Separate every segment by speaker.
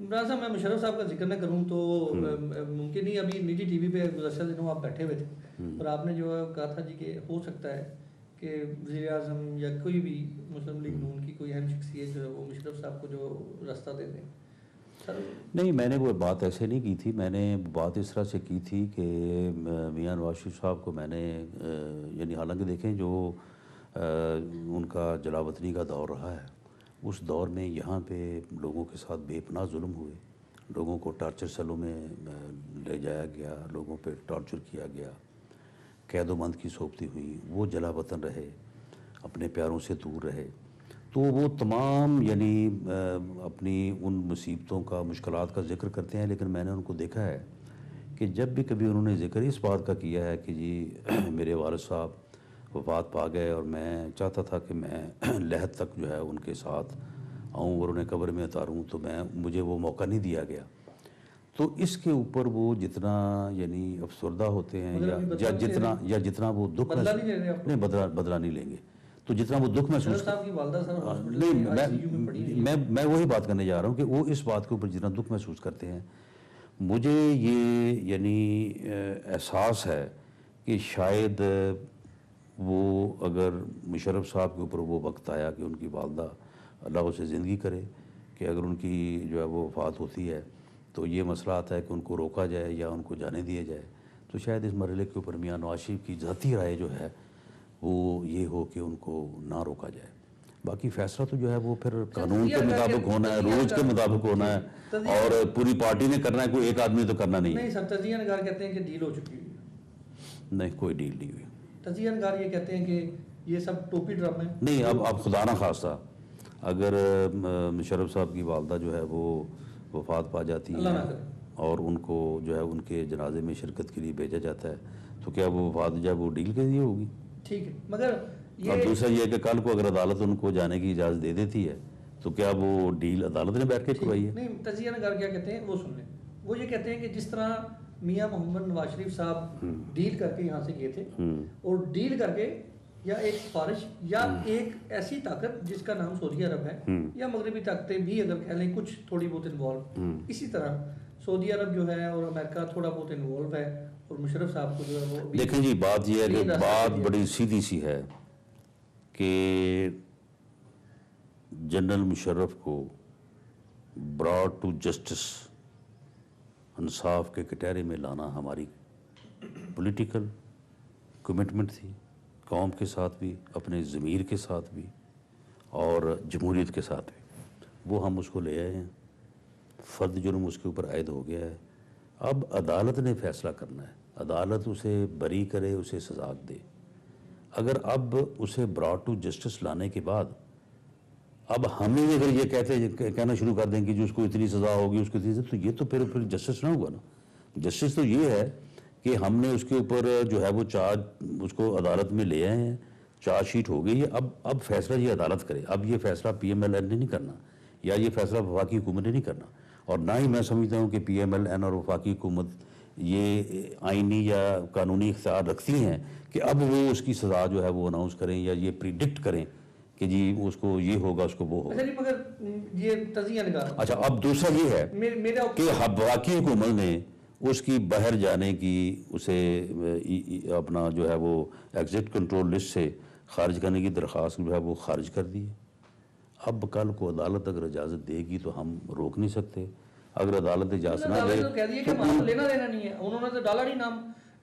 Speaker 1: عمران صاحب میں مشرف صاحب کا ذکر نہ کروں تو ممکن ہی ابھی نجی ٹی وی پہ گزشتہ دنوں آپ بیٹھے ہوئے تھے اور آپ نے جو کہا تھا جی کہ ہو سکتا ہے کہ وزیر اعظم یا کوئی بھی مسلم لیگ نون کی کوئی اہم شخصیت جو ہے وہ مشرف صاحب کو جو راستہ دے دیں. سر
Speaker 2: نہیں، میں نے وہ بات ایسے نہیں کی تھی. میں نے بات اس طرح سے کی تھی کہ میاں نواز شریف صاحب کو میں نے یعنی حالانکہ دیکھیں جو ان کا جلا وطنی کا دور رہا ہے اس دور میں یہاں پہ لوگوں کے ساتھ بے پناہ ظلم ہوئے، لوگوں کو ٹارچر سیلوں میں لے جایا گیا، لوگوں پہ ٹارچر کیا گیا، قید و بند کی صحبتیں ہوئی، وہ جلا وطن رہے، اپنے پیاروں سے دور رہے. تو وہ تمام یعنی اپنی ان مصیبتوں کا مشکلات کا ذکر کرتے ہیں، لیکن میں نے ان کو دیکھا ہے کہ جب بھی کبھی انہوں نے ذکر اس بات کا کیا ہے کہ جی میرے والد صاحب وفات پا گئے اور میں چاہتا تھا کہ میں لحد تک جو ہے ان کے ساتھ آؤں اور انہیں قبر میں اتاروں، تو مجھے وہ موقع نہیں دیا گیا. تو اس کے اوپر وہ جتنا یعنی افسردہ ہوتے ہیں یا جتنا وہ دکھ نہیں بدلہ نہیں لیں گے، تو جتنا وہ دکھ محسوس میں وہی بات کرنے جا رہا ہوں کہ وہ اس بات کے اوپر جتنا دکھ محسوس کرتے ہیں، مجھے یہ یعنی احساس ہے کہ شاید وہ اگر مشرف صاحب کے اوپر وہ وقت آیا کہ ان کی والدہ اللہ اسے زندگی کرے کہ اگر ان کی جو ہے وہ وفات ہوتی ہے تو یہ مسئلہ آتا ہے کہ ان کو روکا جائے یا ان کو جانے دیا جائے، تو شاید اس مرحلے کے اوپر میاں نواز شریف کی ذاتی رائے جو ہے وہ یہ ہو کہ ان کو نہ روکا جائے. باقی فیصلہ تو جو ہے وہ پھر قانون کے مطابق ہونا ہے، رولز کے مطابق ہونا ہے، اور پوری پارٹی نے کرنا ہے، کوئی ایک آدمی تو کرنا نہیں ہے.
Speaker 1: نہیں سر، تجزیہ نگار کہتے ہیں کہ ڈیل ہو چکی ہے.
Speaker 2: نہیں، کوئی ڈیل نہیں ہوئی.
Speaker 1: تجزیہ نگار یہ کہتے ہیں کہ یہ سب ٹوپی ڈرام ہے.
Speaker 2: نہیں، اب خدا نہ خواستہ اگر مشرف صاحب کی والدہ جو ہے وہ وفات پا جاتی ہیں اور ان کو جو ہے ان کے جنازے میں شرکت کے لیے بھیجا جاتا ہے تو کیا وہ وفات جب وہ ڈیل کے لیے ہوگی؟
Speaker 1: ٹھیک ہے، مگر
Speaker 2: اور دوسرا یہ ہے کہ کل کو اگر عدالت ان کو جانے کی اجازت دے دیتی ہے تو کیا وہ ڈیل عدالت نے بیٹھ کے کروائی ہے؟
Speaker 1: نہیں، تجزیہ نگار کیا کہتے ہیں وہ سن لیں. وہ یہ کہتے ہیں کہ جس طرح میاں محمد نواز شریف صاحب ڈیل کر کے یہاں سے گئے تھے اور ڈیل کر کے یا ایک سفارش یا ایک ایسی طاقت جس کا نام سعودی عرب ہے یا مغربی طاقتیں بھی اگر کہہ لیں کچھ تھوڑی بہت انوالو، اسی طرح سعودی عرب جو ہے اور امریکہ تھوڑا بہت انوالو ہے اور مشرف صاحب کو جو ہے وہ
Speaker 2: دیکھیں جی بات یہ ہے کہ بات بڑی سیدھی سی ہے کہ جنرل مشرف کو براڈ ٹو جسٹس انصاف کے کٹہرے میں لانا ہماری پولیٹیکل کمٹمنٹ تھی، قوم کے ساتھ بھی، اپنے ضمیر کے ساتھ بھی اور جمہوریت کے ساتھ بھی. وہ ہم اس کو لے آئے ہیں، فرد جرم اس کے اوپر عائد ہو گیا ہے. اب عدالت نے فیصلہ کرنا ہے، عدالت اسے بری کرے، اسے سزا دے. اگر اب اسے براڈ ٹو جسٹس لانے کے بعد اب ہم ہی اگر یہ کہنا شروع کر دیں کہ جو اس کو اتنی سزا ہوگی اس کو اتنی سزا، تو یہ تو پھر جسٹس نہ ہوگا نا. جسٹس تو یہ ہے کہ ہم نے اس کے اوپر جو ہے وہ چارج اس کو عدالت میں لے آئے ہیں، چارج شیٹ ہو گئی ہے، اب فیصلہ یہ عدالت کرے. اب یہ فیصلہ پی ایم ایل این نے نہیں کرنا یا یہ فیصلہ وفاقی حکومت نے نہیں کرنا، اور نہ ہی میں سمجھتا ہوں کہ پی ایم ایل این اور وفاقی حکومت یہ آئینی یا قانونی اختیار رکھتی ہیں کہ اب وہ اس کی سزا جو ہے وہ اناؤنس کریں یا یہ پریڈکٹ کریں کہ جی اس کو یہ ہوگا اس کو وہ ہوگا.
Speaker 1: مگر یہ تجزیہ نگار
Speaker 2: اچھا، اب دوسرا یہ ہے کہ وفاقی حکومت نے اس کی باہر جانے کی اسے اپنا جو ہے وہ ایگزٹ کنٹرول لسٹ سے خارج کرنے کی درخواست جو ہے وہ خارج کر دی ہے. اب کل کو عدالت اگر اجازت دے گی تو ہم روک نہیں سکتے. اگر عدالت اجازت نہ دے
Speaker 1: تو کہہ دیے کہ ہمارا لینا دینا نہیں ہے. انہوں نے تو ڈالا نہیں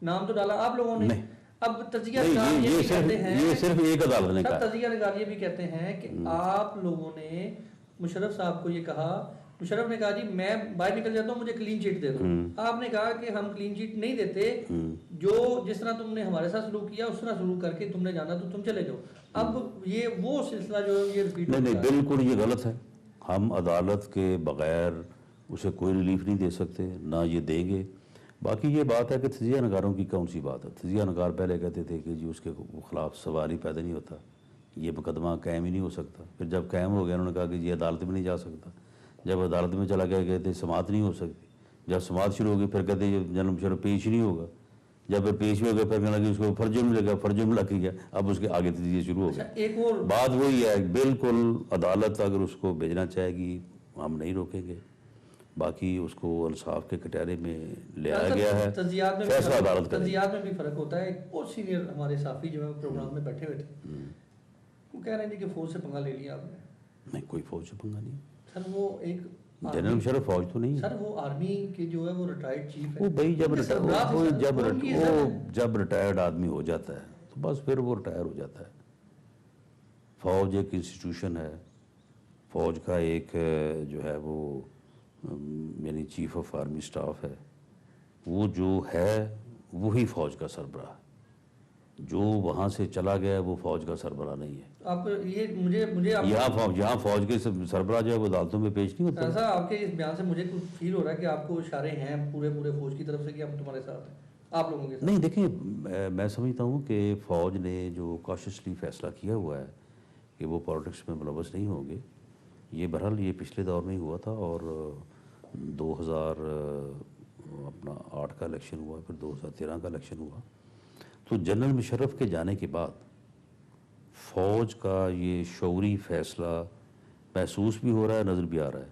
Speaker 1: نام تو ڈالا آپ لوگوں نے. اب تجزیہ نگار یہ بھی کہتے ہیں،
Speaker 2: یہ صرف ایک عدالت نے کہا.
Speaker 1: تجزیہ نگار یہ بھی کہتے ہیں کہ آپ لوگوں نے مشرف صاحب کو یہ کہا، مشرف نے کہا جی میں باہر نکل جاتا ہوں، مجھے کلین چیٹ دے دو. آپ نے کہا کہ ہم کلین چیٹ نہیں دیتے، جو جس طرح تم نے ہمارے ساتھ سلوک کیا اس طرح سلوک کر کے تم نے جانا تو تم چلے جاؤ. اب یہ وہ سلسلہ جو یہ ریپیٹ
Speaker 2: نہیں بالکل یہ غلط ہے. ہم عدالت کے بغیر اسے کوئی ریلیف نہیں دے سکتے، نہ یہ دیں گے. باقی یہ بات ہے کہ تجزیہ نگاروں کی کون سی بات ہے. تجزیہ نگار پہلے کہتے تھے کہ جی اس کے خلاف سوال ہی پیدا نہیں ہوتا، یہ مقدمہ قائم ہی نہیں ہو سکتا. پھر جب قائم ہو گیا انہوں نے کہا کہ جی عدالت میں نہیں جا سکتا. جب عدالت میں چلا گیا کہتے سماعت نہیں ہو سکتی. جب سماعت شروع ہو گئی پھر کہتے یہ جنرل مشرف پیش ہی نہیں ہوگا. جب پھر پیش ہو گیا پھر کہنے لگے اس کو فرض جرم لگا، فرض جرم لگ گیا. اب اس کے آگے تجزیہ شروع ہو گیا.
Speaker 1: ایک اور
Speaker 2: بات وہی ہے، بالکل عدالت اگر اس کو بھیجنا چاہے گی ہم نہیں روکیں گے. باقی اس کو انصاف کے کٹہرے میں لے آیا گیا ہے،
Speaker 1: تجزیات میں
Speaker 2: فیصلہ عدالت کرے گی۔
Speaker 1: تجزیات میں بھی فرق ہوتا ہے۔ ایک بہت سینئر ہمارے صحافی جو ہے پروگرام میں بیٹھے ہوئے تھے، وہ کہہ رہے ہیں کہ فوج سے پنگا لے لیا آپ نے۔
Speaker 2: نہیں، کوئی فوج سے پنگا نہیں۔
Speaker 1: سر وہ ایک
Speaker 2: جنرل مشرف فوج تو نہیں ہے
Speaker 1: سر، وہ آرمی کے جو ہے وہ ریٹائرڈ چیف ہے۔
Speaker 2: وہ بھائی جب ریٹائرڈ آدمی ہو جاتا ہے تو بس پھر وہ ریٹائر ہو جاتا ہے۔ فوج ایک انسٹیٹیوشن ہے، فوج کا ایک جو ہے وہ یعنی چیف آف آرمی سٹاف ہے، وہ جو ہے وہی فوج کا سربراہ ہے۔ جو وہاں سے چلا گیا وہ فوج کا سربراہ نہیں ہے۔
Speaker 1: آپ یہ مجھے
Speaker 2: یہاں فوج کے سربراہ جو ہے وہ عدالتوں میں پیش نہیں ہوتا۔
Speaker 1: ایسا آپ کے اس بیان سے مجھے کچھ فیل ہو رہا ہے کہ آپ کو اشارے ہیں پورے فوج کی طرف سے کہ ہم تمہارے ساتھ ہیں، آپ لوگوں کے ساتھ۔
Speaker 2: نہیں دیکھیں، میں سمجھتا ہوں کہ فوج نے جو کاشسلی فیصلہ کیا ہوا ہے کہ وہ پالیٹکس میں ملوث نہیں ہوں گے، یہ بہرحال یہ پچھلے دور میں ہی ہوا تھا، اور 2008 کا الیکشن ہوا، پھر 2013 کا الیکشن ہوا، تو جنرل مشرف کے جانے کے بعد فوج کا یہ شعوری فیصلہ محسوس بھی ہو رہا ہے، نظر بھی آ رہا ہے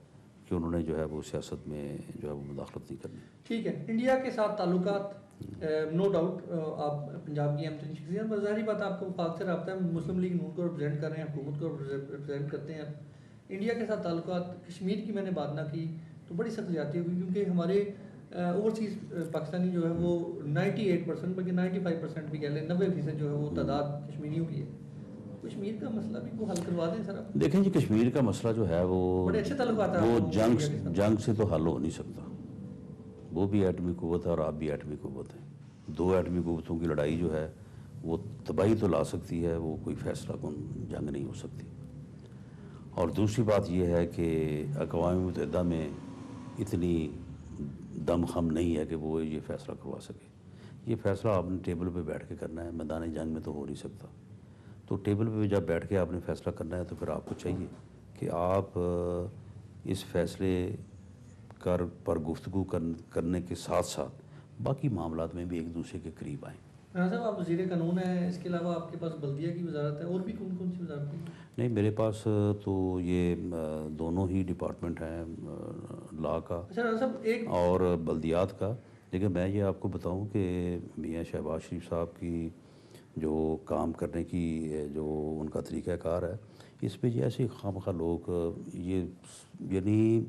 Speaker 2: کہ انہوں نے جو ہے وہ سیاست میں جو ہے وہ مداخلت نہیں کرنی۔
Speaker 1: ٹھیک ہے، انڈیا کے ساتھ تعلقات نو ڈاؤٹ آپ پنجاب کی اہم ترین شخصیت ہیں، ظاہری بات ہے آپ کو وفاق سے رابطہ ہے، مسلم لیگ نون کو ریپرزینٹ کر رہے ہیں، حکومت کو ریپرزینٹ کرتے ہیں۔ انڈیا کے ساتھ تعلقات، کشمیر کی میں نے بات نہ کی تو بڑی سخت زیادتی ہوگی، کیونکہ ہمارے اوورسیز پاکستانی جو ہے وہ 98% بلکہ 95% بھی کہہ لیں، 90% جو ہے وہ تعداد کشمیریوں کی ہے۔ کشمیر کا مسئلہ بھی کو حل کروا دیں سر آپ۔
Speaker 2: دیکھیں جی، کشمیر کا مسئلہ جو ہے وہ
Speaker 1: بڑے اچھے تعلقات ہیں
Speaker 2: وہ جنگ سے تو حل ہو نہیں سکتا۔ وہ بھی ایٹمی قوت ہے اور آپ بھی ایٹمی قوت ہیں، دو ایٹمی قوتوں کی لڑائی جو ہے وہ تباہی تو لا سکتی ہے، وہ کوئی فیصلہ کن جنگ نہیں ہو سکتی۔ اور دوسری بات یہ ہے کہ اقوام متحدہ میں اتنی دم خم نہیں ہے کہ وہ یہ فیصلہ کروا سکے۔ یہ فیصلہ آپ نے ٹیبل پہ بیٹھ کے کرنا ہے، میدان جنگ میں تو ہو نہیں سکتا۔ تو ٹیبل پہ جب بیٹھ کے آپ نے فیصلہ کرنا ہے تو پھر آپ کو چاہیے کہ آپ اس فیصلے پر گفتگو کرنے کے ساتھ ساتھ باقی معاملات میں بھی ایک دوسرے کے قریب آئیں۔
Speaker 1: رانا صاحب، آپ وزیر قانون ہیں، اس کے علاوہ آپ کے پاس بلدیہ کی وزارت ہے، اور بھی کون سی وزارتیں ہیں؟
Speaker 2: نہیں، میرے پاس تو یہ دونوں ہی ڈپارٹمنٹ ہیں، لا کا اور بلدیات کا۔ لیکن میں یہ آپ کو بتاؤں کہ میاں شہباز شریف صاحب کی جو کام کرنے کی جو ان کا طریقہ کار ہے، اس پہ ایسے خواہ لوگ یہ یعنی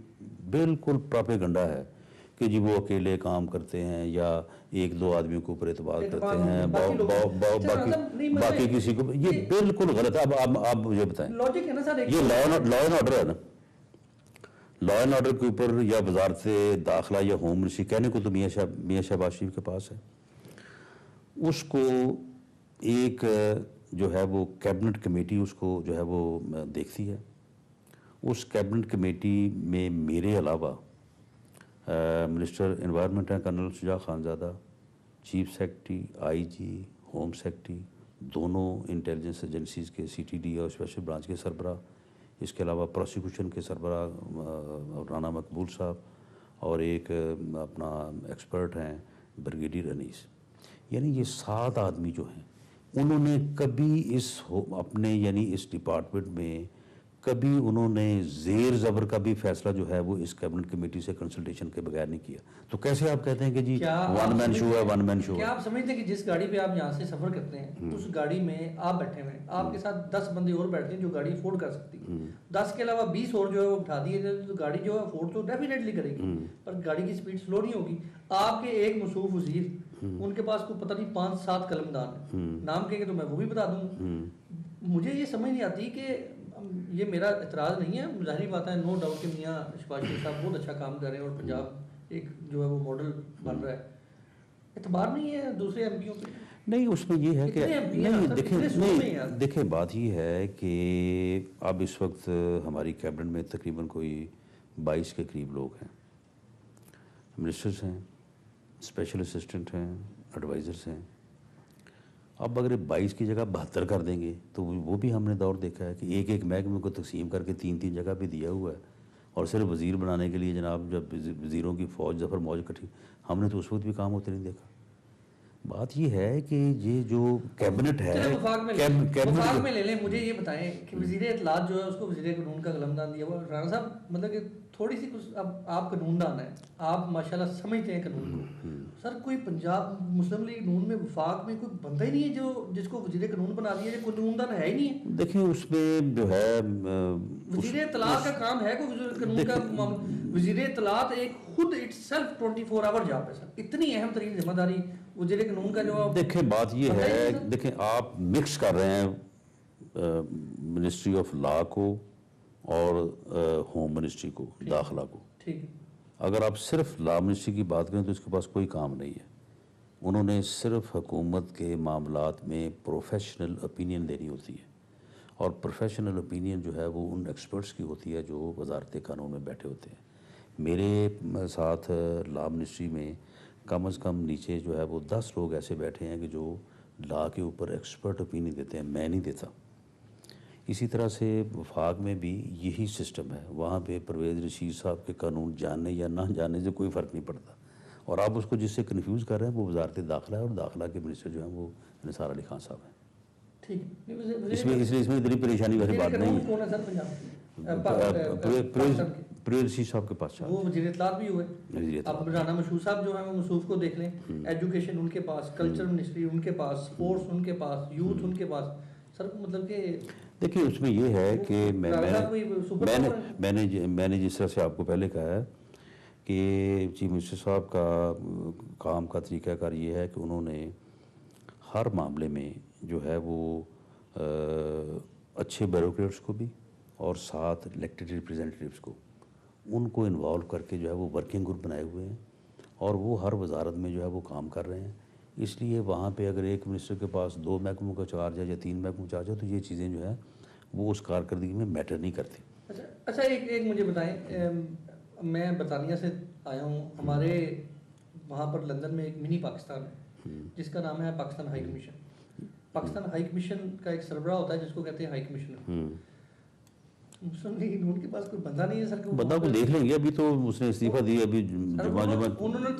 Speaker 2: بالکل پراپیگنڈا ہے کہ جی وہ اکیلے کام کرتے ہیں یا ایک دو آدمیوں کے اوپر اعتبار کرتے ہیں، باقی کسی کو، یہ بالکل غلط ہے۔ اب آپ مجھے بتائیں، یہ لا اینڈ آرڈر ہے نا، لا اینڈ آرڈر کے اوپر یا وزارت داخلہ یا ہوم منسٹری، کہنے کو تو میاں شہباز شریف کے پاس ہے، اس کو ایک جو ہے وہ کیبنٹ کمیٹی اس کو جو ہے وہ دیکھتی ہے۔ اس کیبنٹ کمیٹی میں میرے علاوہ منسٹر انوائرمنٹ ہیں کرنل شجاع خانزادہ، چیف سیکرٹری، آئی جی، ہوم سیکرٹری، دونوں انٹیلیجنس ایجنسیز کے سی ٹی ڈی اور اسپیشل برانچ کے سربراہ، اس کے علاوہ پروسیکیوشن کے سربراہ رانا مقبول صاحب، اور ایک اپنا ایکسپرٹ ہیں بریگیڈیئر انیس۔ یعنی یہ 7 آدمی جو ہیں، انہوں نے کبھی اپنے یعنی اس ڈپارٹمنٹ میں کبھی انہوں نے زیر زبر کا بھی فیصلہ جو ہے وہ اس کیبنٹ کمیٹی سے کنسلٹیشن کے بغیر نہیں کیا۔ تو کیسے آپ کہتے ہیں کہ جی ون مین شو ہے، ون مین شو ہے؟
Speaker 1: کیا آپ سمجھتے ہیں کہ جس گاڑی پہ آپ یہاں سے سفر کرتے ہیں، اس گاڑی میں آپ بیٹھے ہوئے ہیں، آپ کے ساتھ 10 بندے اور بیٹھتے ہیں جو گاڑی افورڈ کر سکتی ہے، 10 کے علاوہ 20 اور جو ہے وہ بٹھا دیے جائے تو گاڑی جو ہے افورڈ تو ڈیفینیٹلی کرے گی، پر گاڑی کی سپیڈ سلو نہیں ہوگی۔ آپ کے ایک مصروف وزیر، ان کے پاس کوئی پتہ نہیں 5-7 قلمدان، نام کہیں گے تو میں وہ بھی بتا دوں۔ مجھے یہ سمجھ نہیں آتی کہ یہ میرا اعتراض نہیں ہے، ظاہری بات ہے، نو ڈاؤٹ کہ میاں شہباز شریف صاحب بہت اچھا کام کر رہے ہیں اور پنجاب ایک جو ہے وہ ماڈل بن رہا ہے، اعتبار نہیں ہے دوسرے ایم پیوں پہ؟ نہیں،
Speaker 2: اس میں یہ ہے کہ نہیں، دیکھیں بات یہ ہے کہ اب اس وقت ہماری کیبنٹ میں تقریباً کوئی 22 کے قریب لوگ ہیں، منسٹرز ہیں، اسپیشل اسسٹنٹ ہیں، ایڈوائزرز ہیں۔ اب اگر 22 کی جگہ 72 کر دیں گے تو وہ بھی ہم نے دور دیکھا ہے کہ ایک محکمے کو تقسیم کر کے 3 جگہ بھی دیا ہوا ہے، اور صرف وزیر بنانے کے لیے جناب جب وزیروں کی فوج ظفر موج کٹھی، ہم نے تو اس وقت بھی کام ہوتے نہیں دیکھا۔ بات یہ ہے کہ یہ جو کیبنٹ ہے،
Speaker 1: وفاق میں لے لیں، مجھے یہ بتائیں کہ وزیر اطلاعات جو ہے اس کو وزیر قانون کا قلمدان دیا ہوا، رانا صاحب مطلب کہ تھوڑی سی کچھ، اب آپ قانون دان ہیں، آپ ماشاءاللہ سمجھتے ہیں قانون کو. سر کوئی پنجاب مسلم لیگ نون میں وفاق میں کوئی بندہ ہی نہیں ہے جو جس کو وزیر قانون بنا دیا جائے؟ قانون دان ہے ہی نہیں ہے.
Speaker 2: دیکھیں اس میں جو ہے
Speaker 1: وزیر اطلاعات کا کام ہے کوئی وزیر قانون کا؟ وزیر اطلاعات ایک خود اٹ سیلف 24 آور جاب ہے سر. اتنی اہم ترین ذمہ داری وزیر قانون کا جو
Speaker 2: دیکھیں بات یہ ہے، دیکھیں آپ مکس کر رہے ہیں منسٹری آف لا کو اور ہوم منسٹری کو، داخلہ کو.
Speaker 1: ٹھیک ہے.
Speaker 2: اگر آپ صرف لا منسٹری کی بات کریں تو اس کے پاس کوئی کام نہیں ہے. انہوں نے صرف حکومت کے معاملات میں پروفیشنل اپینین دینی ہوتی ہے، اور پروفیشنل اپینین جو ہے وہ ان ایکسپرٹس کی ہوتی ہے جو وزارت قانون میں بیٹھے ہوتے ہیں. میرے ساتھ لا منسٹری میں کم از کم نیچے جو ہے وہ 10 لوگ ایسے بیٹھے ہیں کہ جو لا کے اوپر ایکسپرٹ اپینین دیتے ہیں، میں نہیں دیتا. اسی طرح سے وفاق میں بھی یہی سسٹم ہے. وہاں پہ پرویز رشید صاحب کے قانون جاننے یا نہ جاننے سے کوئی فرق نہیں پڑتا، اور آپ اس کو جس سے کنفیوز کر رہے ہیں وہ وزارت داخلہ ہے، اور داخلہ کے منسٹر جو ہیں وہ نثار علی خان صاحب ہیں.
Speaker 1: ٹھیک.
Speaker 2: اس میں اتنی پریشانی والی بات نہیں
Speaker 1: کون ہے سر پنجاب؟
Speaker 2: پرویز رشید صاحب کے پاس
Speaker 1: وہ وزیر اطلاعات بھی ہوئے. اب رانا مشہور صاحب جو ہیں وہ مصروف کو دیکھ لیں، ایجوکیشن ان کے پاس، کلچر منسٹری ان کے پاس، سپورٹس ان کے پاس، یوتھ ان کے پاس. سر مطلب کہ
Speaker 2: دیکھیے اس میں یہ ہے کہ میں نے جس طرح سے آپ کو پہلے کہا ہے کہ چیف منسٹر صاحب کا کام کا طریقہ کار یہ ہے کہ انہوں نے ہر معاملے میں جو ہے وہ اچھے بیوروکریٹس کو بھی اور ساتھ الیکٹڈ ریپریزنٹیٹیوس کو ان کو انوالو کر کے جو ہے وہ ورکنگ گروپ بنائے ہوئے ہیں، اور وہ ہر وزارت میں جو ہے وہ کام کر رہے ہیں. اس لیے وہاں پہ اگر ایک منسٹر کے پاس 2 محکموں کا چارج ہے یا 3 محکموں کا چارج ہے تو یہ چیزیں جو ہیں وہ اس کارکردگی میں میٹر نہیں کرتی.
Speaker 1: اچھا ایک مجھے بتائیں، میں برطانیہ سے آیا ہوں. ہمارے وہاں پر لندن میں ایک منی پاکستان ہے جس کا نام ہے Pakistan high commission. Pakistan high commission کا ایک سربراہ ہوتا ہے جس کو کہتے ہیں ہائی کمشنر. مسلم لیگ نون کے پاس کوئی بندہ نہیں ہے سر.
Speaker 2: بندہ کو دیکھ لیں گے. ابھی تو اس نے استعفیٰ دیا، ابھی جمعہ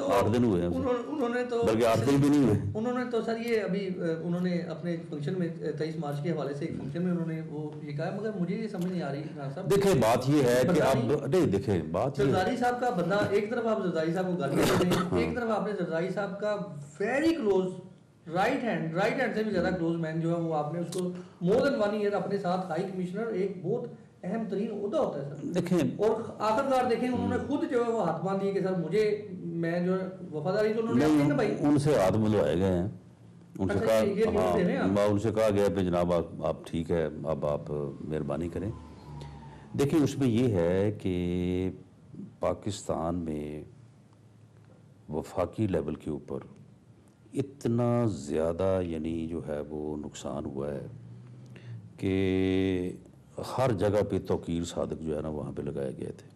Speaker 2: 8 دن ہوئے ہیں، بلکہ 8 دن بھی نہیں ہوئے.
Speaker 1: انہوں نے تو سر یہ ابھی انہوں نے اپنے فنکشن میں 23 مارچ کے حوالے سے ایک فنکشن میں انہوں نے وہ یہ کہا، مگر مجھے یہ سمجھ نہیں آ رہی صاحب.
Speaker 2: دیکھیں بات یہ ہے کہ آپ نہیں دیکھیں بات
Speaker 1: زرداری صاحب کا بندہ، ایک طرف آپ زرداری صاحب کو گالیاں دیتے ہیں، ایک طرف آپ نے زرداری صاحب کا ویری کلوز رائٹ ہینڈ سے بھی زیادہ کلوز مین جو ہے وہ آپ نے اس کو مور دین 1 ایئر اپنے ساتھ ہائی کمشنر، ایک بہت اہم ترین عہدہ ہوتا ہے سر.
Speaker 2: دیکھیں اور
Speaker 1: آخرکار دیکھیں انہوں نے خود جو ہے وہ ہاتھ باندھ دیے کہ سر مجھے میں جو ہے وفاداری تو انہوں نے اپنی نبھائی.
Speaker 2: ان سے ہاتھ ملوائے گئے ہیں، ان سے کہا، ان سے کہا گیا کہ جناب آپ ٹھیک ہے، اب آپ مہربانی کریں. دیکھیں اس میں یہ ہے کہ پاکستان میں وفاقی لیول کے اوپر اتنا زیادہ یعنی جو ہے وہ نقصان ہوا ہے کہ ہر جگہ پہ توقیر صادق جو ہے نا وہاں پہ لگائے گئے تھے.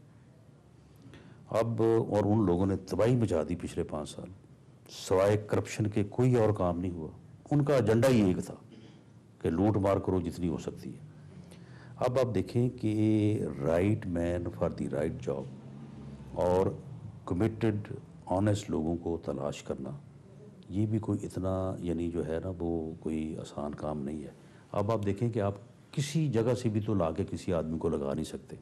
Speaker 2: اب اور ان لوگوں نے تباہی مچا دی پچھلے 5 سال، سوائے کرپشن کے کوئی اور کام نہیں ہوا. ان کا ایجنڈا ہی ایک تھا کہ لوٹ مار کرو جتنی ہو سکتی ہے. اب آپ دیکھیں کہ right man for the right job اور کمیٹڈ آنیسٹ لوگوں کو تلاش کرنا، یہ بھی کوئی اتنا یعنی جو ہے نا وہ کوئی آسان کام نہیں ہے. اب آپ دیکھیں کہ آپ کسی جگہ سے بھی تو لا کے کسی آدمی کو لگا نہیں سکتے.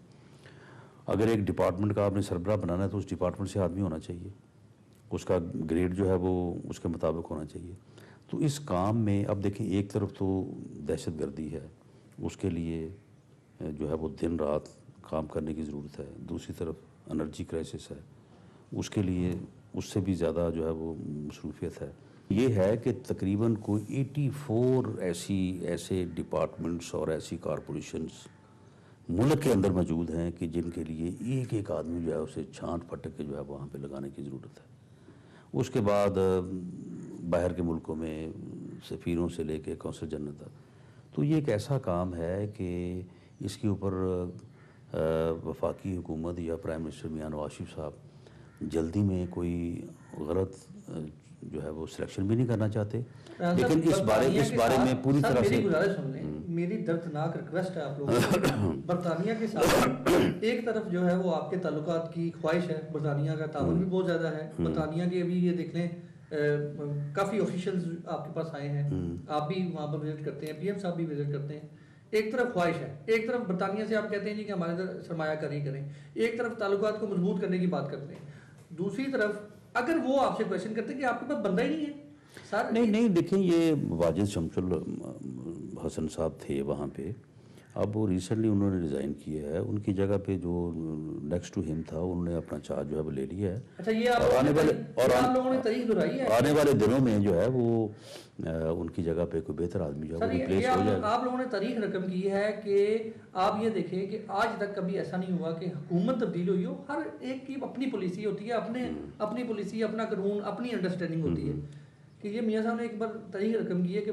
Speaker 2: اگر ایک ڈپارٹمنٹ کا آپ نے سربراہ بنانا ہے تو اس ڈپارٹمنٹ سے آدمی ہونا چاہیے، اس کا گریڈ جو ہے وہ اس کے مطابق ہونا چاہیے. تو اس کام میں اب دیکھیں ایک طرف تو دہشت گردی ہے، اس کے لیے جو ہے وہ دن رات کام کرنے کی ضرورت ہے. دوسری طرف انرجی کرائسس ہے، اس کے لیے اس سے بھی زیادہ جو ہے وہ مصروفیت ہے. یہ ہے کہ تقریباً کوئی 84 ایسے ڈپارٹمنٹس اور ایسی کارپوریشنز ملک کے اندر موجود ہیں کہ جن کے لیے ایک ایک آدمی جو ہے اسے چھانٹ پھٹک کے جو ہے وہاں پہ لگانے کی ضرورت ہے. اس کے بعد باہر کے ملکوں میں سفیروں سے لے کے قونصل جنرل تک. تو یہ ایک ایسا کام ہے کہ اس کے اوپر وفاقی حکومت یا پرائم منسٹر میاں نواز شریف صاحب جلدی میں کوئی غلط جو ہے وہ سلیکشن بھی نہیں کرنا چاہتے. لیکن اس بارے میں پوری طرح سے
Speaker 1: میری گزارش سن لیں، میری دردناک ریکویسٹ ہے آپ لوگوں کو. برطانیہ کے ساتھ ایک طرف جو ہے وہ آپ کے تعلقات کی خواہش ہے، برطانیہ کا تعاون بھی بہت زیادہ ہے. برطانیہ کے ابھی یہ دیکھ لیں کافی آفیشلز آپ کے پاس آئے ہیں، آپ بھی وہاں پر وزٹ کرتے ہیں، پی ایم صاحب بھی وزٹ کرتے ہیں. ایک طرف خواہش ہے، ایک طرف برطانیہ سے آپ کہتے ہیں جی کہ ہمارے ادھر سرمایہ کاری کریں، ایک طرف تعلقات کو مضبوط کرنے کی بات کرتے ہیں، دوسری طرف اگر وہ آپ سے کویشچن کرتے ہیں کہ آپ کے پاس بندہ ہی نہیں ہے سر.
Speaker 2: نہیں دیکھیں، یہ واجد شمس حسن صاحب تھے وہاں پہ، اب وہ ریسنٹلی انہوں نے ریزائن کیا ہے، ان کی جگہ پہ جو نیکسٹ ٹو ہم تھا انہوں نے اپنا چارج جو ہے وہ لے لیا ہے.
Speaker 1: اچھا، یہ
Speaker 2: اور
Speaker 1: آپ لوگوں نے تاریخ دہرائی ہے.
Speaker 2: آنے والے دنوں میں جو ہے وہ ان کی جگہ پہ کوئی بہتر آدمی جو ہے وہ ریپلیس ہو جائے گا.
Speaker 1: آپ لوگوں نے تاریخ رقم کی ہے کہ آپ یہ دیکھیں کہ آج تک کبھی ایسا نہیں ہوا کہ حکومت تبدیل ہوئی ہو، ہر ایک کی اپنی پالیسی ہوتی ہے، اپنی پالیسی، اپنا قانون، اپنی انڈرسٹینڈنگ ہوتی ہے. کہ یہ میاں صاحب نے ایک بار تاریخ رقم کی ہے کہ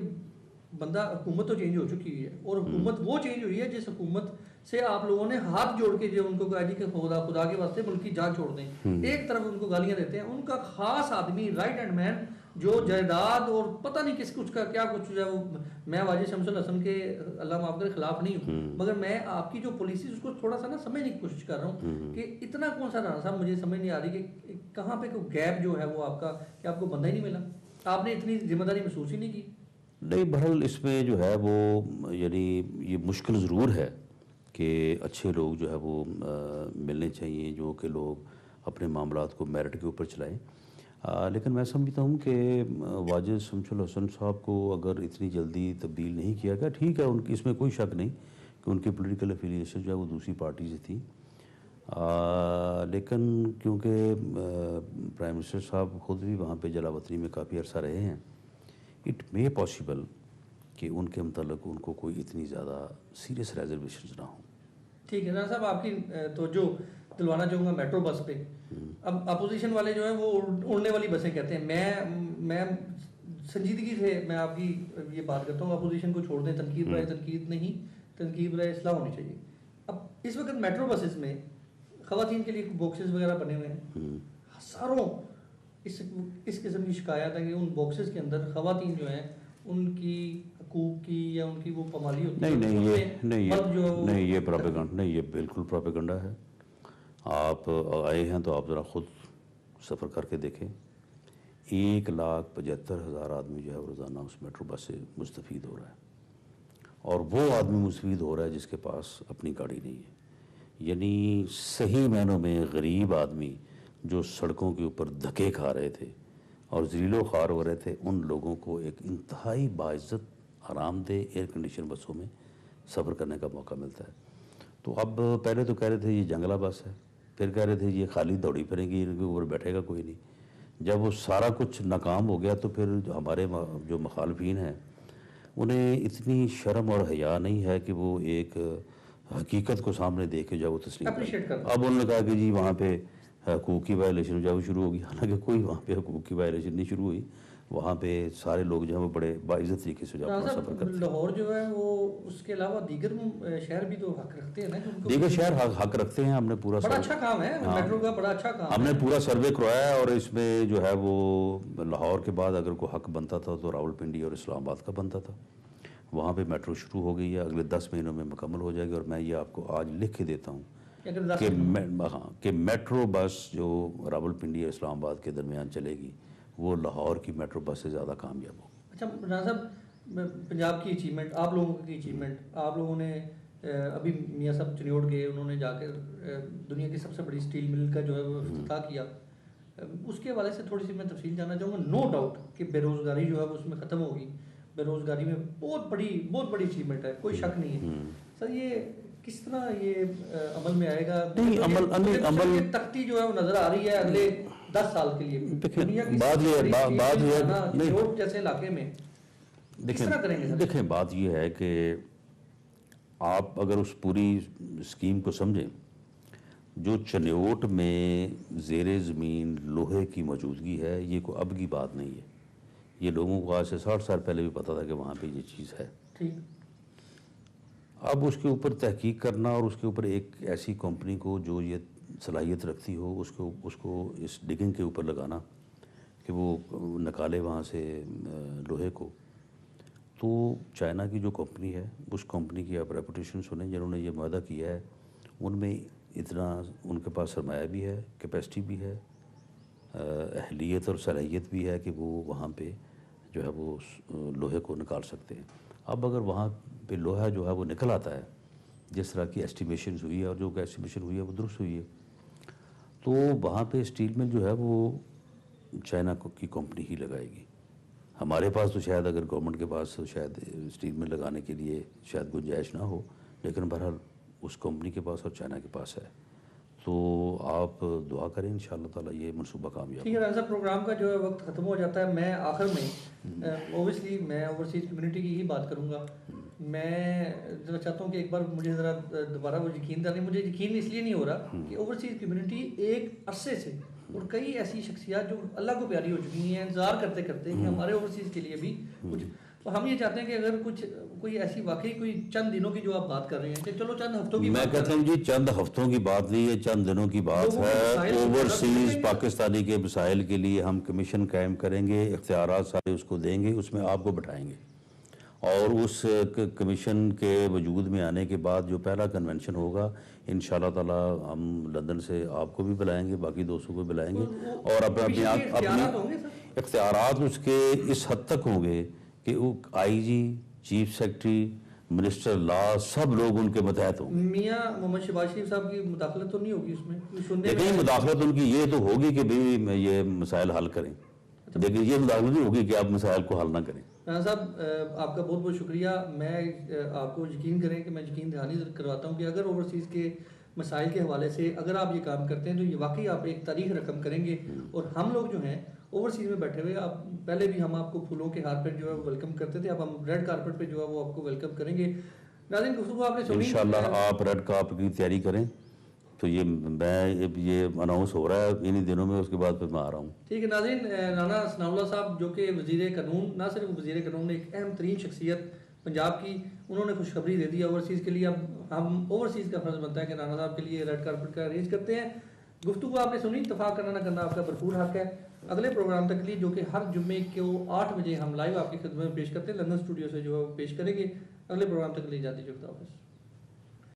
Speaker 1: بندہ، حکومت تو چینج ہو چکی ہے، اور حکومت وہ چینج ہوئی ہے جس حکومت سے آپ لوگوں نے ہاتھ جوڑ کے جو ان کو کہا جی کہ خدا کے واسطے ملک کی جان چھوڑ دیں. ایک طرف ان کو گالیاں دیتے ہیں، ان کا خاص آدمی رائٹ ہینڈ مین جو جائیداد اور پتہ نہیں کس کچھ کا کیا کچھ جو ہے وہ، میں واجد شمس الحسن کے اللہ معاف کرے خلاف نہیں ہوں، مگر میں آپ کی جو پالیسی اس کو تھوڑا سا نا سمجھنے کی کوشش کر رہا ہوں کہ اتنا کون سا رانا صاحب، مجھے سمجھ نہیں آ رہی کہ کہاں پہ کوئی گیپ جو ہے وہ آپ کا، کہ آپ کو بندہ ہی نہیں ملا، آپ نے اتنی ذمہ داری محسوس ہی نہیں کی.
Speaker 2: نہیں، بہرحال اس میں جو ہے وہ یعنی یہ مشکل ضرور ہے کہ اچھے لوگ جو ہے وہ ملنے چاہیے، جو کہ لوگ اپنے معاملات کو میرٹ کے اوپر چلائیں. لیکن میں سمجھتا ہوں کہ واجد شمس الحسن صاحب کو اگر اتنی جلدی تبدیل نہیں کیا گیا، ٹھیک ہے، ان کی اس میں کوئی شک نہیں کہ ان کی پولیٹیکل افیلیشن جو ہے وہ دوسری پارٹی سے تھی، لیکن کیونکہ پرائم منسٹر صاحب خود بھی وہاں پہ جلا وطنی میں کافی عرصہ رہے ہیں، اٹ مے پاسبل کہ ان کے متعلق ان کو کوئی اتنی زیادہ سیریس ریزرویشنز نہ ہوں.
Speaker 1: ٹھیک ہے نا صاحب، آپ کی توجہ دلوانا چاہوں گا میٹرو بس پہ. اب اپوزیشن والے جو ہیں وہ اڑنے والی بسیں کہتے ہیں. میں سنجیدگی سے میں آپ کی یہ بات کرتا ہوں، اپوزیشن کو چھوڑ دیں، تنقید برائے تنقید نہیں، تنقید برائے اصلاح ہونی چاہیے. اب اس وقت میٹرو بسز میں خواتین کے لیے باکسز وغیرہ بنے ہوئے ہیں، ہزاروں اس قسم کی شکایت ہے کہ ان باکسز کے اندر خواتین جو ہیں ان کی حقوق کی یا ان کی وہ پامالی ہوتی ہے.
Speaker 2: نہیں، یہ پروپیگنڈا نہیں، یہ بالکل پروپیگنڈا ہے. آپ آئے ہیں تو آپ ذرا خود سفر کر کے دیکھیں، 1,75,000 آدمی جو ہے روزانہ اس میٹرو بس سے مستفید ہو رہا ہے، اور وہ آدمی مستفید ہو رہا ہے جس کے پاس اپنی گاڑی نہیں ہے. یعنی صحیح معنوں میں غریب آدمی جو سڑکوں کے اوپر دھکے کھا رہے تھے اور ذلیل و خوار ہو رہے تھے، ان لوگوں کو ایک انتہائی باعزت آرام دہ ایئر کنڈیشن بسوں میں سفر کرنے کا موقع ملتا ہے. تو اب پہلے تو کہہ رہے تھے یہ جنگلہ بس ہے، پھر کہہ رہے تھے یہ خالی دوڑی پھریں گی، ان کے اوپر بیٹھے گا کوئی نہیں. جب وہ سارا کچھ ناکام ہو گیا تو پھر ہمارے جو مخالفین ہیں انہیں اتنی شرم اور حیا نہیں ہے کہ وہ ایک حقیقت کو سامنے دیکھ کے جب وہ تسلیم کریں. اب انہوں نے کہا کہ جی وہاں پہ حقوق کی وائلیشن جو ہے وہ شروع ہوگی، حالانکہ کوئی وہاں پہ حقوق کی وائلیشن نہیں شروع ہوئی. وہاں پہ سارے لوگ جو ہیں وہ بڑے باعزت طریقے سے جو اپنا سفر کرتے ہیں.
Speaker 1: لاہور جو ہے وہ اس کے علاوہ دیگر شہر بھی تو حق رکھتے ہیں نا،
Speaker 2: دیگر شہر حق رکھتے ہیں. ہم نے پورا
Speaker 1: بڑا اچھا کام ہے میٹرو کا، بڑا اچھا کام
Speaker 2: ہم نے پورا سروے کروایا ہے، اور اس میں جو ہے وہ لاہور کے بعد اگر کوئی حق بنتا تھا تو راول پنڈی اور اسلام آباد کا بنتا تھا. وہاں پہ میٹرو شروع ہو گئی ہے، اگلے 10 مہینوں میں مکمل ہو جائے گی. اور میں یہ آپ کو آج لکھ کے دیتا ہوں کہ میٹرو بس جو راول پنڈی اور اسلام آباد کے درمیان چلے گی وہ لاہور کی میٹرو بس سے زیادہ کامیاب ہوگی.
Speaker 1: اچھا رانا صاحب، پنجاب کی اچیومنٹ، آپ لوگوں کی اچیومنٹ، آپ لوگوں نے ابھی میاں صاحب چنیوٹ گئے، انہوں نے جا کے دنیا کی سب سے بڑی اسٹیل مل کا جو ہے وہ افتتاح کیا. اس کے حوالے سے تھوڑی سی میں تفصیل جاننا چاہوں گا. نو ڈاؤٹ کہ بے روزگاری جو ہے وہ اس میں ختم ہوگی، بے روزگاری میں بہت بڑی اچیومنٹ ہے، کوئی شک نہیں ہے. سر یہ کس طرح یہ عمل میں آئے گا؟ عمل تختی جو ہے وہ نظر آ رہی ہے اگلے 10 سال کے لیے جیسے علاقے میں.
Speaker 2: دیکھیں بات یہ ہے کہ آپ اگر اس پوری اسکیم کو سمجھیں، جو چنیوٹ میں زیر زمین لوہے کی موجودگی ہے یہ کوئی اب کی بات نہیں ہے. یہ لوگوں کو آج سے 60 سال پہلے بھی پتا تھا کہ وہاں پہ یہ چیز ہے. اب اس کے اوپر تحقیق کرنا اور اس کے اوپر ایک ایسی کمپنی کو جو یہ صلاحیت رکھتی ہو اس کو اس ڈگنگ کے اوپر لگانا کہ وہ نکالے وہاں سے لوہے کو. تو چائنا کی جو کمپنی ہے اس کمپنی کی آپ ریپوٹیشن سنیں، جنہوں نے یہ معاہدہ کیا ہے ان میں اتنا ان کے پاس سرمایہ بھی ہے، کیپیسٹی بھی ہے، اہلیت اور صلاحیت بھی ہے کہ وہ وہاں پہ جو ہے وہ لوہے کو نکال سکتے ہیں. اب اگر وہاں پھر لوہا جو ہے وہ نکل آتا ہے جس طرح کی ایسٹیمیشنز ہوئی ہے، اور جو کہ ایسٹیمیشن ہوئی ہے وہ درست ہوئی ہے. تو وہاں پہ اسٹیل مل جو ہے وہ چائنا کی کمپنی ہی لگائے گی. ہمارے پاس تو شاید اگر گورنمنٹ کے پاس شاید اسٹیل مل لگانے کے لیے شاید گنجائش نہ ہو، لیکن بہرحال اس کمپنی کے پاس اور چائنا کے پاس ہے. تو آپ دعا کریں انشاءاللہ تعالی یہ منصوبہ کامیاب.
Speaker 1: ٹھیک ہے رانا صاحب، پروگرام کا جو ہے وقت ختم ہو جاتا ہے. میں آخر میں اوبیسلی میں اوورسیز کمیونٹی کی ہی بات کروں گا. میں ذرا چاہتا ہوں کہ ایک بار مجھے ذرا دوبارہ وہ یقین دلانے. مجھے یقین اس لیے نہیں ہو رہا کہ اوورسیز کمیونٹی ایک عرصے سے اور کئی ایسی شخصیات جو اللہ کو پیاری ہو چکی ہیں انتظار کرتے کرتے کہ ہمارے اوورسیز کے لیے بھی کچھ. تو ہم یہ چاہتے ہیں کہ اگر کوئی ایسی واقعی کوئی چند دنوں کی جو آپ بات کر رہے ہیں کہ چلو چند ہفتوں کی،
Speaker 2: میں کہتا ہوں جی چند ہفتوں کی بات نہیں ہے، چند دنوں کی بات ہے. اوورسیز پاکستانی کے مسائل کے لیے ہم کمیشن قائم کریں گے، اختیارات سارے اس کو دیں گے، اس میں آپ کو بٹھائیں گے، اور اس کمیشن کے وجود میں آنے کے بعد جو پہلا کنونشن ہوگا انشاءاللہ تعالی ہم لندن سے آپ کو بھی بلائیں گے، باقی دوستوں کو بلائیں گے، اور اپنے اختیارات اس کے اس حد تک ہوں گے کہ آئی جی، چیف سیکرٹری، منسٹر لا، سب لوگ ان کے متحد ہوں گے.
Speaker 1: میاں محمد شہباز شریف صاحب کی مداخلت تو نہیں ہوگی اس میں؟
Speaker 2: لیکن مداخلت ان کی یہ تو ہوگی کہ بھی یہ مسائل حل کریں، لیکن یہ مداخلت نہیں ہوگی کہ آپ مسائل کو حل نہ کریں.
Speaker 1: رانا صاحب آپ کا بہت بہت شکریہ. میں آپ کو یقین کریں کہ میں یقین دہانی کرواتا ہوں کہ اگر اوورسیز کے مسائل کے حوالے سے اگر آپ یہ کام کرتے ہیں تو یہ واقعی آپ ایک تاریخ رقم کریں گے. اور ہم لوگ جو ہیں اوورسیز میں بیٹھے ہوئے، آپ پہلے بھی ہم آپ کو پھولوں کے ہار پہ جو ہے ویلکم کرتے تھے، اب ہم ریڈ کارپٹ پہ جو ہے وہ آپ کو ویلکم کریں گے. ناظرین گفتگو آپ نے سنی،
Speaker 2: انشاءاللہ آپ ریڈ کارپٹ کی تیاری کریں. تو یہ اناؤنس ہو رہا ہے انہی دنوں میں، اس کے بعد پھر میں آ رہا ہوں.
Speaker 1: ٹھیک ہے ناظرین، رانا ثناء اللہ صاحب جو کہ وزیر قانون، نہ صرف وزیر قانون، ایک اہم ترین شخصیت پنجاب کی، انہوں نے خوشخبری دے دی اوورسیز کے لیے. اب ہم اوورسیز کا فرض بنتا ہے کہ رانا صاحب کے لیے ریڈ کارپٹ کا ارینج کرتے ہیں. گفتگو آپ نے سنی، اتفاق کرنا نہ کرنا آپ کا بھرپور حق ہے. اگلے پروگرام تک لیے جو کہ ہر جمعے کو 8 بجے ہم لائیو آپ کی خدمت میں پیش کرتے ہیں، لندن اسٹوڈیو سے جو ہے پیش کریں گے. اگلے پروگرام تک لیے جاتی جو خدا حافظ.